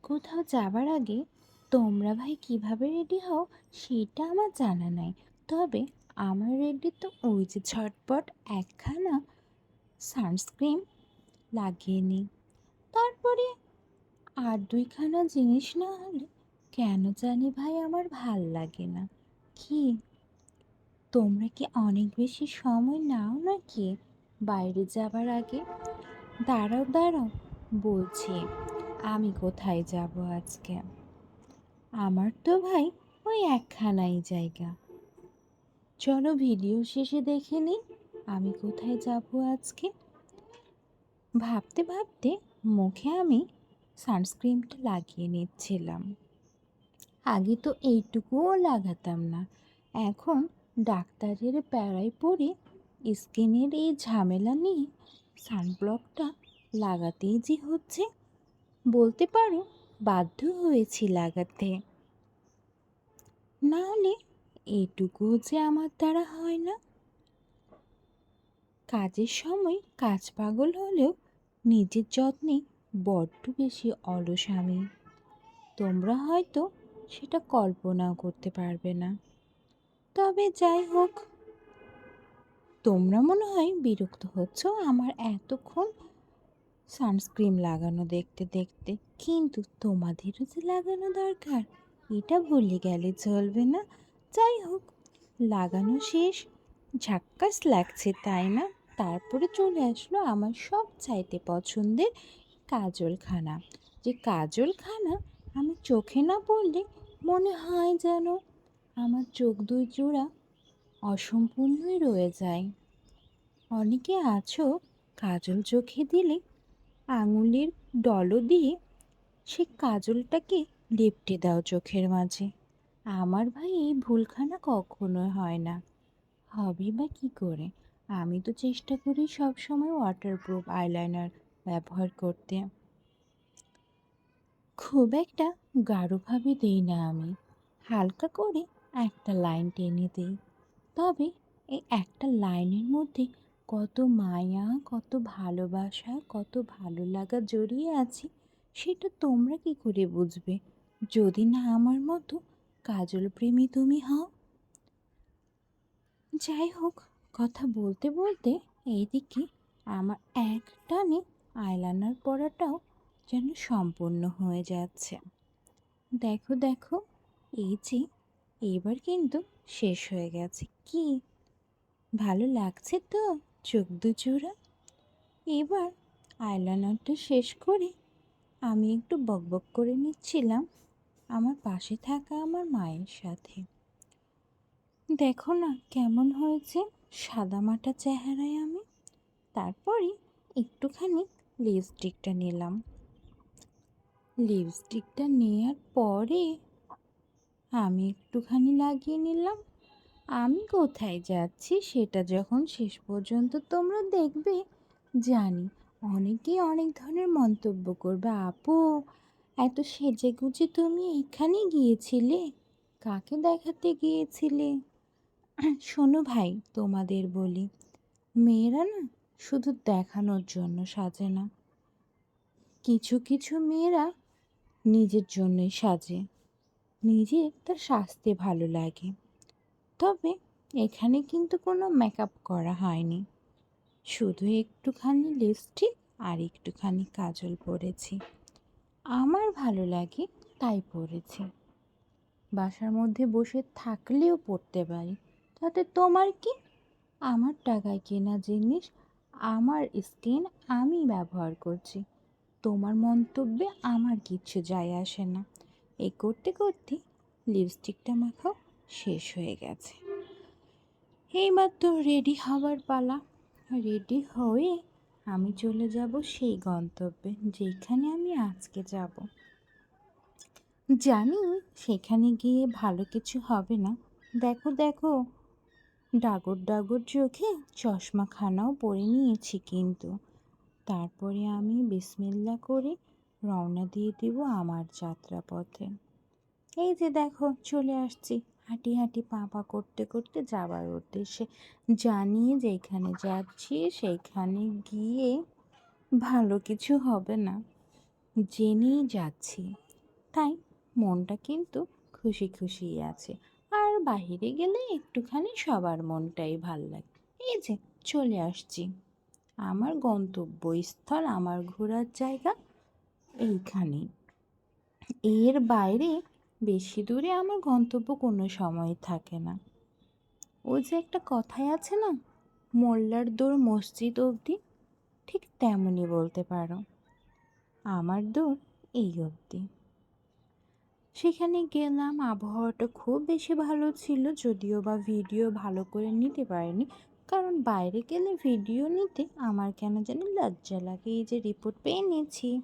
কোথাও যাবার আগে তোমরা ভাই কিভাবে রেডি হও সেটা আমার জানা নাই। তবে আমার রেডি তো ওই যে ঝটপট একখানা সানস্ক্রিন লাগিয়ে নিই। তারপরে আর দুইখানা জিনিস না হলে কেন জানি ভাই আমার ভাল লাগে না। কি তোমরা কি অনেক বেশি সময় নাও নাকি বাইরে যাবার আগে? দাঁড়াও দাঁড়াও, বলছি আমি কোথায় যাব আজকে। আমার তো ভাই ওই একখানাই জায়গা। চলো ভিডিও শেষে দেখে নিই আমি কোথায় যাব আজকে। ভাবতে ভাবতে মুখে আমি সানস্ক্রিনটা লাগিয়ে নিচ্ছিলাম। আগে তো এইটুকুও লাগাতাম না, এখন ডাক্তারের প্যারায় পড়ে স্কিনের এই ঝামেলা নিয়ে সানব্লকটা লাগাতেই যে হচ্ছে। বলতে পারো বাধ্য হয়েছি লাগাতে, না হলে এইটুকুও যে আমার দ্বারা হয় না। কাজের সময় কাজ পাগল হলেও নিজের যত্নে বড্ড বেশি অলস আমি। তোমরা হয়তো সেটা কল্পনাও করতে পারবে না। তবে যাই হোক, তোমরা মনে হয় বিরক্ত হচ্ছ আমার এতক্ষণ সানস্ক্রিন লাগানো দেখতে দেখতে, কিন্তু তোমাদেরও যে লাগানো দরকার এটা ভুলে গেলে চলবে না। যাই হোক, লাগানো শেষ, ঝাক্কাস লাগছে তাই না? তারপরে চলে আসলো আমার সব চাইতে পছন্দের কাজলখানা। যে কাজলখানা আমি চোখে না পড়লে মনে হয় যেন আমার চোখ দুই জোড়া অসম্পূর্ণই রয়ে যায়। অনেকে আছো কাজল চোখে দিলে আঙুলের ডলও দিয়ে সে কাজলটাকে লেপ্টে দাও চোখের মাঝে। আমার ভাই এই ভুলখানা কখনো হয় না, হবে বা কী করে? আমি তো চেষ্টা করি সবসময় ওয়াটারপ্রুফ আইলাইনার ব্যবহার করতে। খুব একটা গাঢ়ভাবে দিই না আমি, হালকা করে একটা লাইন টেনে দিই। তবে এই একটা লাইনের মধ্যে কত মায়া, কত ভালোবাসা, কত ভালো লাগা জড়িয়ে আছে সেটা তোমরা কি করে বুঝবে যদি না আমার মতো কাজল প্রেমী তুমি হও? যাই হোক, কথা বলতে বলতে এইদিকে আমার এক টানে আইলাইনার পরাটাও যেন সম্পূর্ণ হয়ে যাচ্ছে। দেখো দেখো, এই যে এবার কিন্তু শেষ হয়ে গেছে। কি ভালো লাগছে তো চোখ দুজোড়া? এবার আইলাইনারটা শেষ করে আমি একটু বকবক করে নিচ্ছিলাম আমার পাশে থাকা আমার মায়ের সাথে। দেখো না কেমন হয়েছে সাদামাটা চেহারায় আমি। তারপরে একটুখানি লিপস্টিকটা নিলাম। লিপস্টিকটা নেওয়ার পরে আমি একটুখানি লাগিয়ে নিলাম। আমি কোথায় যাচ্ছি সেটা যখন শেষ পর্যন্ত তোমরা দেখবে, জানি অনেকেই অনেক ধরনের মন্তব্য করবে, আপু এত সেজেগুজে তুমি এখানে গিয়েছিলে, কাকে দেখাতে গিয়েছিলে? শোনো ভাই, তোমাদের বলি, মেয়েরা না শুধু দেখানোর জন্য সাজে না, কিছু কিছু মেয়েরা নিজের জন্যই সাজে, নিজের তার সাজতে ভালো লাগে। তবে এখানে কিন্তু কোনো মেকআপ করা হয়নি, শুধু একটুখানি লিপস্টিক আর একটুখানি কাজল পরেছি। আমার ভালো লাগে তাই পরেছি, বাসার মধ্যে বসে থাকলেও পরতে পারি, তাতে তোমার কি? আমার টাকায় কেনা জিনিস, আমার স্কিন আমি ব্যবহার করছি, তোমার মন্তব্যে আমার কিচ্ছু যায় আসে না। এই করতে করতে লিপস্টিকটা মাখাও শেষ হয়ে গেছে। এইবার তো রেডি হবার পালা। রেডি হয়ে আমি চলে যাব সেই গন্তব্যে যেখানে আমি আজকে যাব। জানি সেখানে গিয়ে ভালো কিছু হবে না। দেখো দেখো, ডাগর ডাগর চোখে চশমাখানাও পরে নিয়েছি কিন্তু। তারপরে আমি বিসমিল্লা করে রওনা দিয়ে দেব আমার যাত্রাপথে। এই যে দেখো চলে আসছি, হাঁটি হাঁটি পা পা করতে করতে যাবার উদ্দেশ্যে। জানি যেখানে যাচ্ছি সেইখানে গিয়ে ভালো কিছু হবে না, জেনেই যাচ্ছি। তাই মনটা কিন্তু খুশি খুশিই আছে। আর বাইরে গেলে একটুখানি সবার মনটাই ভাল লাগে। এই যে চলে আসছি, আমার গন্তব্যস্থল, আমার ঘোরার জায়গা এইখানেই। এর বাইরে বেশি দূরে আমার গন্তব্য কোনো সময় থাকে না। ওই যে একটা কথাই আছে না, মোল্লার দৌড় মসজিদ অবধি, ঠিক তেমনই বলতে পারো। আমার দৌড় এই অবধি। সেখানে গেলাম, আবহাওয়াটা খুব বেশি ভালো ছিল, যদিও বা ভিডিও ভালো করে নিতে পারিনি, কারণ বাইরে গেলে ভিডিও নিতে আমার কেন জানি লজ্জা লাগে। এই যে রিপোর্ট পেয়ে নিয়েছি।